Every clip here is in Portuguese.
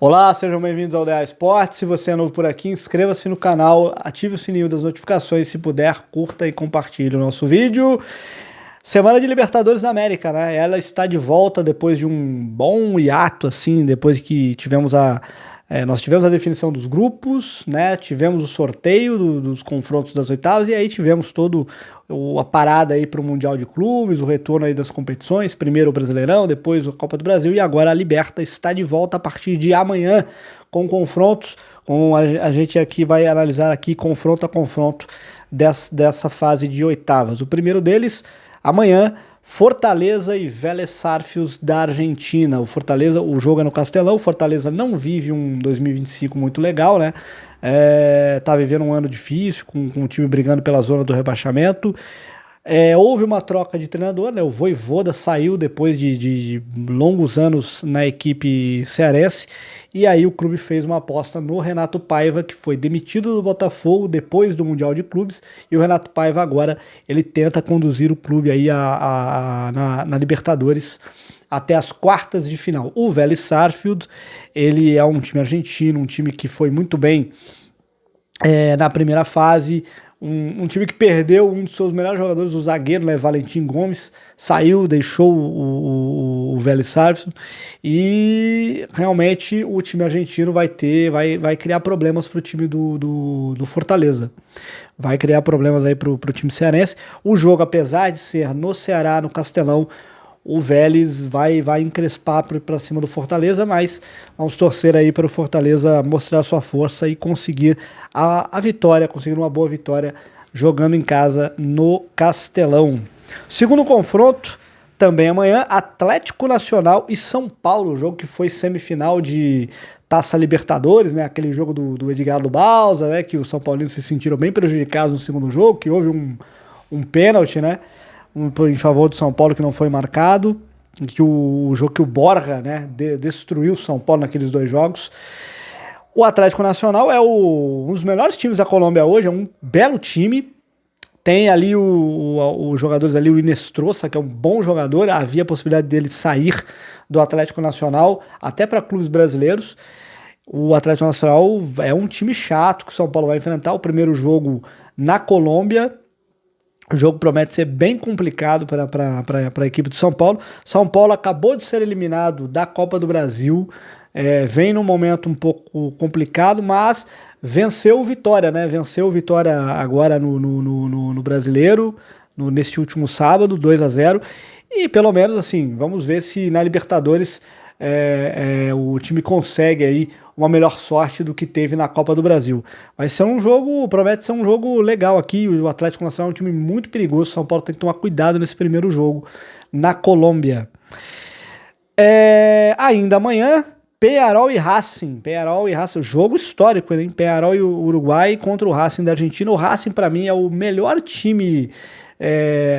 Olá, sejam bem-vindos ao DA Esportes. Se você é novo por aqui, inscreva-se no canal, ative o sininho das notificações, se puder, curta e compartilhe o nosso vídeo. Semana de Libertadores da América, né? Ela está de volta depois de um bom hiato, assim, depois que nós tivemos a definição dos grupos, né? Tivemos o sorteio dos confrontos das oitavas e aí tivemos a parada aí para o Mundial de Clubes, o retorno aí das competições, primeiro o Brasileirão, depois a Copa do Brasil e agora a Liberta está de volta a partir de amanhã com confrontos. A gente aqui vai analisar aqui confronto a confronto dessa fase de oitavas. O primeiro deles, amanhã, Fortaleza e Vélez Sárfios da Argentina. O jogo é no Castelão. O Fortaleza não vive um 2025 muito legal, né? Tá vivendo um ano difícil, com o time brigando pela zona do rebaixamento. Houve uma troca de treinador, né? O Vojvoda saiu depois de longos anos na equipe cearense, e aí o clube fez uma aposta no Renato Paiva, que foi demitido do Botafogo depois do Mundial de Clubes, e o Renato Paiva agora ele tenta conduzir o clube aí na Libertadores até as quartas de final. O Vélez Sárfios, ele é um time argentino, um time que foi muito bem na primeira fase, um time que perdeu um dos seus melhores jogadores, o zagueiro, né, Valentim Gomes, saiu, deixou o Vélez Sárfios, e realmente o time argentino vai criar problemas para o time do Fortaleza. Vai criar problemas aí para o time cearense. O jogo, apesar de ser no Ceará, no Castelão, o Vélez vai encrespar para cima do Fortaleza, mas vamos torcer aí para o Fortaleza mostrar sua força e conseguir a vitória, conseguir uma boa vitória jogando em casa no Castelão. Segundo confronto, também amanhã, Atlético Nacional e São Paulo, jogo que foi semifinal de Taça Libertadores, né? Aquele jogo do Edgardo Balsa, né? Que os São Paulinos se sentiram bem prejudicados no segundo jogo, que houve um pênalti, né? Em favor do São Paulo que não foi marcado, que o jogo que o Borja, né, destruiu o São Paulo naqueles dois jogos. O Atlético Nacional é um dos melhores times da Colômbia hoje, é um belo time. Tem ali os jogadores ali, o Inestrosa, que é um bom jogador, havia a possibilidade dele sair do Atlético Nacional até para clubes brasileiros. O Atlético Nacional é um time chato que o São Paulo vai enfrentar. O primeiro jogo na Colômbia. O jogo promete ser bem complicado para a equipe do São Paulo. São Paulo acabou de ser eliminado da Copa do Brasil, vem num momento um pouco complicado, mas venceu o Vitória, né? Venceu o Vitória agora no Brasileiro, nesse último sábado, 2-0. E pelo menos assim, vamos ver se na Libertadores o time consegue aí uma melhor sorte do que teve na Copa do Brasil. Vai ser um jogo, promete ser um jogo legal aqui. O Atlético Nacional é um time muito perigoso. São Paulo tem que tomar cuidado nesse primeiro jogo na Colômbia. Ainda amanhã, Peñarol e Racing. Peñarol e Racing, jogo histórico, hein? Peñarol e o Uruguai contra o Racing da Argentina. O Racing, para mim, é o melhor time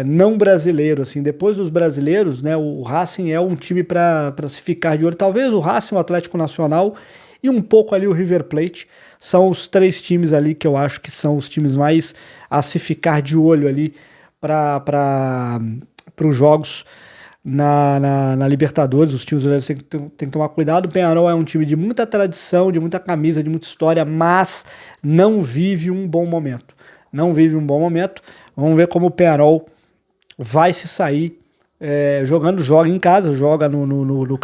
não brasileiro, assim, depois dos brasileiros, né, o Racing é um time para se ficar de olho. Talvez o Racing, o Atlético Nacional e um pouco ali o River Plate são os três times ali que eu acho que são os times mais a se ficar de olho ali para os jogos na Libertadores. Os times brasileiros têm que tomar cuidado. O Peñarol é um time de muita tradição, de muita camisa, de muita história, mas não vive um bom momento. Vamos ver como o Peñarol vai se sair joga em casa, joga no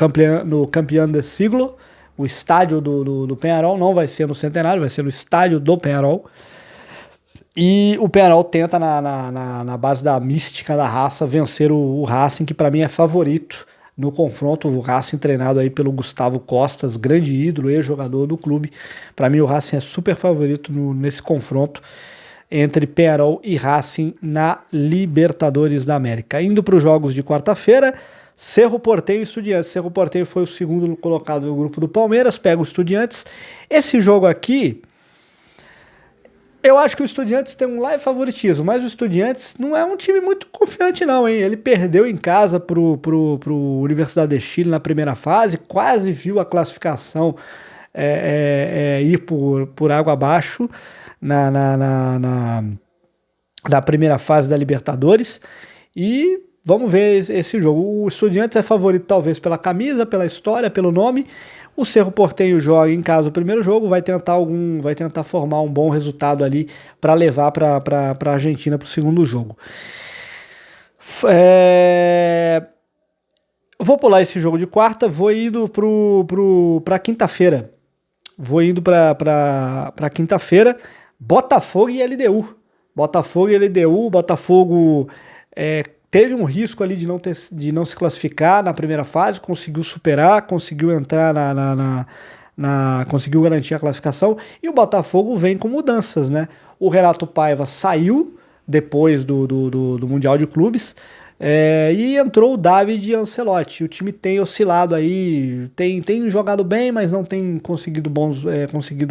Campeão de Siglo. O estádio do Peñarol não vai ser no Centenário, vai ser no estádio do Peñarol. E o Peñarol tenta, na base da mística da raça, vencer o Racing, que para mim é favorito no confronto. O Racing treinado aí pelo Gustavo Costas, grande ídolo, ex-jogador do clube. Para mim o Racing é super favorito nesse confronto entre Peñarol e Racing na Libertadores da América. Indo para os jogos de quarta-feira, Cerro Porteño e Estudiantes. Cerro Porteño foi o segundo colocado no grupo do Palmeiras, pega o Estudiantes. Esse jogo aqui, eu acho que o Estudiantes tem um leve favoritismo, mas o Estudiantes não é um time muito confiante não, hein? Ele perdeu em casa pro Universidade de Chile na primeira fase, quase viu a classificação ir por água abaixo da primeira fase da Libertadores, e vamos ver esse jogo. O Estudiantes é favorito talvez pela camisa, pela história, pelo nome. O Cerro Porteño joga em casa o primeiro jogo, vai tentar formar um bom resultado ali para levar para a Argentina para o segundo jogo. Vou pular esse jogo de quarta, vou indo para quinta-feira. Quinta-feira, Botafogo e LDU. Botafogo teve um risco ali de não se classificar na primeira fase, conseguiu superar, conseguiu entrar conseguiu garantir a classificação, e o Botafogo vem com mudanças, né? O Renato Paiva saiu depois do Mundial de Clubes, e entrou o David Ancelotti. O time tem oscilado aí, tem jogado bem, mas não tem conseguido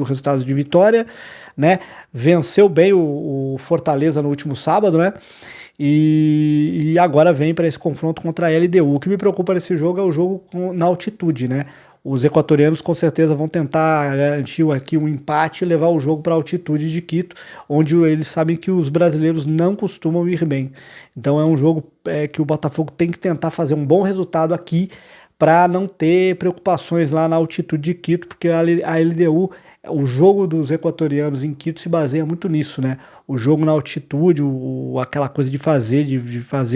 resultados de vitória, né? Venceu bem o Fortaleza no último sábado, né? E agora vem para esse confronto contra a LDU. O que me preocupa nesse jogo é o jogo na altitude, né? Os equatorianos com certeza vão tentar garantir aqui um empate e levar o jogo para a altitude de Quito, onde eles sabem que os brasileiros não costumam ir bem. Então é um jogo que o Botafogo tem que tentar fazer um bom resultado aqui para não ter preocupações lá na altitude de Quito, porque a LDU, o jogo dos equatorianos em Quito se baseia muito nisso, né? O jogo na altitude, aquela coisa de fazer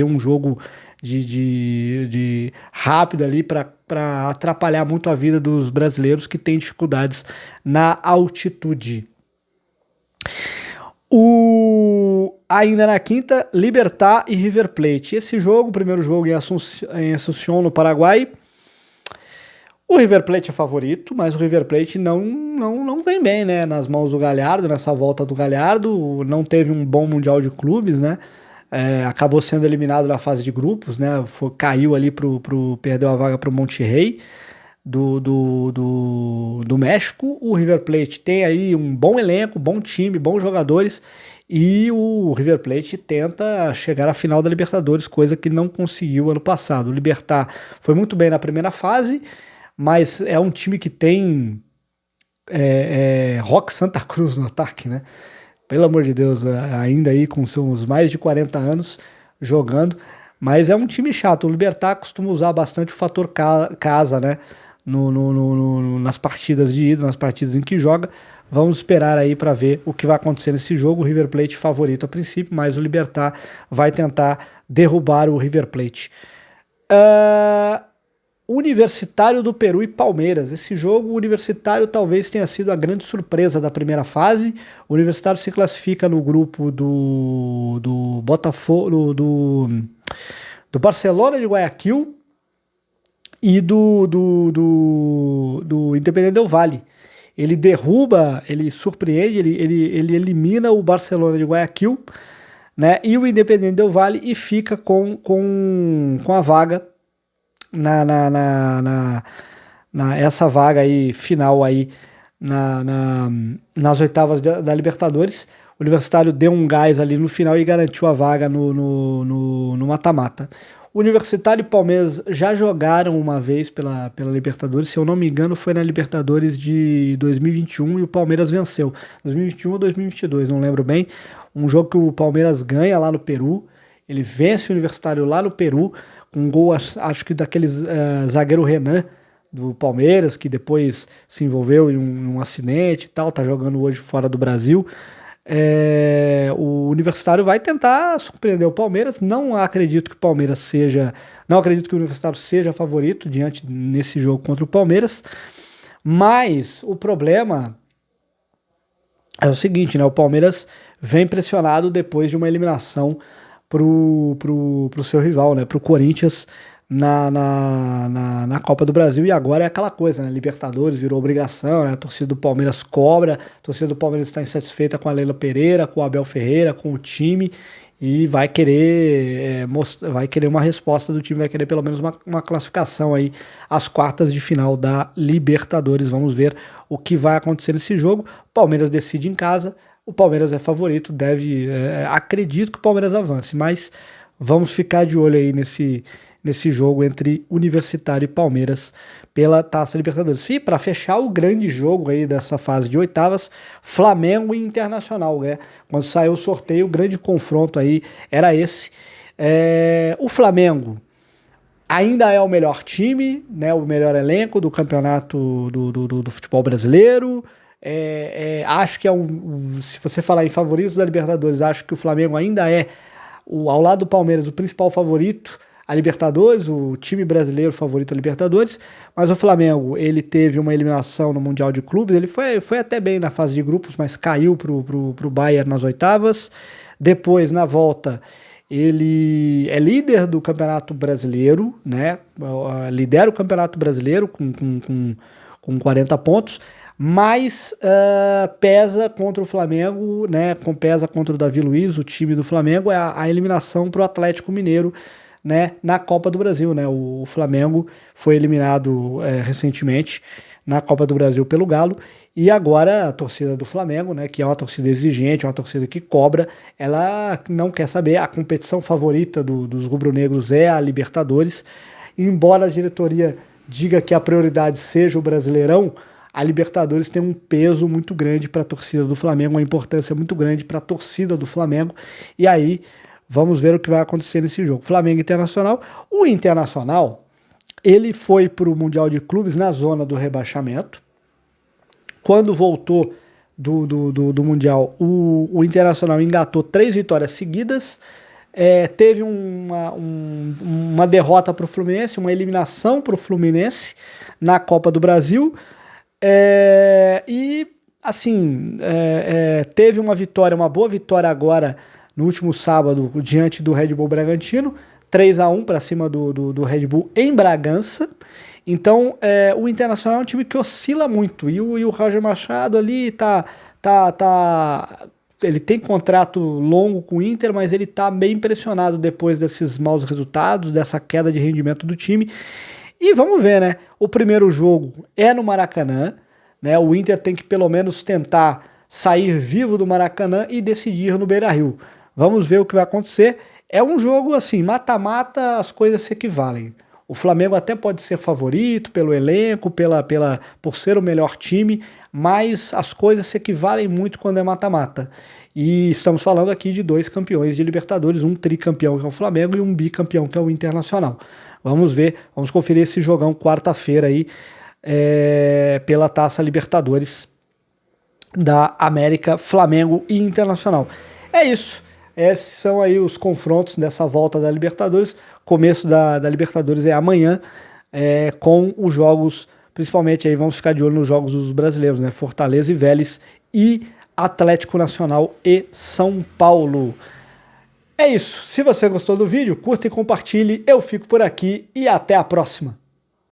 um jogo de rápido ali para atrapalhar muito a vida dos brasileiros que têm dificuldades na altitude. Ainda na quinta, Libertad e River Plate. Esse jogo, o primeiro jogo em Asunción, no Paraguai. O River Plate é favorito, mas o River Plate não vem bem, né? Nas mãos do Galhardo, nessa volta do Galhardo, não teve um bom Mundial de Clubes, né? Acabou sendo eliminado na fase de grupos, né? Caiu ali perdeu a vaga para o Monterrey do México. O River Plate tem aí um bom elenco, bom time, bons jogadores, e o River Plate tenta chegar à final da Libertadores, coisa que não conseguiu ano passado. O Libertad foi muito bem na primeira fase, mas é um time que tem Roque Santa Cruz no ataque, né? Pelo amor de Deus, ainda aí com seus mais de 40 anos jogando, mas é um time chato. O Libertad costuma usar bastante o fator casa, né? Nas partidas de ida, nas partidas em que joga. Vamos esperar aí para ver o que vai acontecer nesse jogo. O River Plate favorito a princípio, mas o Libertad vai tentar derrubar o River Plate. Universitário do Peru e Palmeiras. Esse jogo, o Universitário talvez tenha sido a grande surpresa da primeira fase. O Universitário se classifica no grupo do Botafogo, do Barcelona de Guayaquil e do Independiente del Valle. Ele ele surpreende, ele elimina o Barcelona de Guayaquil, né, e o Independiente del Valle, e fica com a vaga essa vaga aí final aí nas oitavas da Libertadores. O Universitário deu um gás ali no final e garantiu a vaga no mata-mata. O Universitário e Palmeiras já jogaram uma vez pela Libertadores, se eu não me engano foi na Libertadores de 2021 e o Palmeiras venceu. 2021 ou 2022, não lembro bem. Um jogo que o Palmeiras ganha lá no Peru, ele vence o Universitário lá no Peru, com um gol, acho que daquele zagueiro Renan, do Palmeiras, que depois se envolveu em um acidente e tal, tá jogando hoje fora do Brasil. O Universitário vai tentar surpreender o Palmeiras. Não acredito que o Universitário seja favorito nesse jogo contra o Palmeiras, mas o problema é o seguinte, né? O Palmeiras vem pressionado depois de uma eliminação pro seu rival, né? Pro Corinthians na Copa do Brasil, e agora é aquela coisa, né? Libertadores virou obrigação, né? A torcida do Palmeiras cobra, a torcida do Palmeiras está insatisfeita com a Leila Pereira, com o Abel Ferreira, com o time, e vai querer uma resposta do time, vai querer pelo menos uma classificação aí às quartas de final da Libertadores. Vamos ver o que vai acontecer nesse jogo. Palmeiras decide em casa, o Palmeiras é favorito, acredito que o Palmeiras avance, mas vamos ficar de olho aí nesse jogo entre Universitário e Palmeiras pela Taça Libertadores. E para fechar o grande jogo aí dessa fase de oitavas, Flamengo e Internacional, né? Quando saiu o sorteio, o grande confronto aí era esse. O Flamengo ainda é o melhor time, né, o melhor elenco do campeonato do futebol brasileiro. Acho que se você falar em favoritos da Libertadores, acho que o Flamengo ainda é, ao lado do Palmeiras, o principal favorito a Libertadores, o time brasileiro favorito a Libertadores, mas o Flamengo, ele teve uma eliminação no Mundial de Clubes, ele foi até bem na fase de grupos, mas caiu pro Bayern nas oitavas. Depois, na volta, ele é líder do Campeonato Brasileiro, né? Lidera o Campeonato Brasileiro com 40 pontos, mas pesa contra o Flamengo, né? Pesa contra o Davi Luiz, o time do Flamengo, é a eliminação para o Atlético Mineiro, né, na Copa do Brasil, né? O Flamengo foi eliminado recentemente na Copa do Brasil pelo Galo, e agora a torcida do Flamengo, né, que é uma torcida exigente, uma torcida que cobra, ela não quer saber, a competição favorita dos rubro-negros é a Libertadores, embora a diretoria diga que a prioridade seja o Brasileirão, a Libertadores tem um peso muito grande para a torcida do Flamengo, uma importância muito grande para a torcida do Flamengo, e aí vamos ver o que vai acontecer nesse jogo. Flamengo e Internacional. O Internacional, ele foi para o Mundial de Clubes na zona do rebaixamento. Quando voltou do Mundial, o Internacional engatou 3 vitórias seguidas, teve uma derrota para o Fluminense, uma eliminação para o Fluminense na Copa do Brasil, e assim, teve uma vitória, uma boa vitória agora no último sábado, diante do Red Bull Bragantino, 3-1 para cima do Red Bull em Bragança. Então, o Internacional é um time que oscila muito, e o Roger Machado ali ele tem contrato longo com o Inter, mas ele tá bem impressionado depois desses maus resultados, dessa queda de rendimento do time. E vamos ver, né? O primeiro jogo é no Maracanã, né? O Inter tem que pelo menos tentar sair vivo do Maracanã e decidir no Beira-Rio. Vamos ver o que vai acontecer. É um jogo assim, mata-mata, as coisas se equivalem. O Flamengo até pode ser favorito pelo elenco, por ser o melhor time, mas as coisas se equivalem muito quando é mata-mata. E estamos falando aqui de 2 campeões de Libertadores, um tricampeão que é o Flamengo e um bicampeão que é o Internacional. Vamos ver, vamos conferir esse jogão quarta-feira aí pela Taça Libertadores da América, Flamengo e Internacional. É isso. Esses são aí os confrontos dessa volta da Libertadores. Começo da Libertadores é amanhã, com os jogos, principalmente aí vamos ficar de olho nos jogos dos brasileiros, né? Fortaleza e Vélez e Atlético Nacional e São Paulo. É isso. Se você gostou do vídeo, curta e compartilhe. Eu fico por aqui e até a próxima.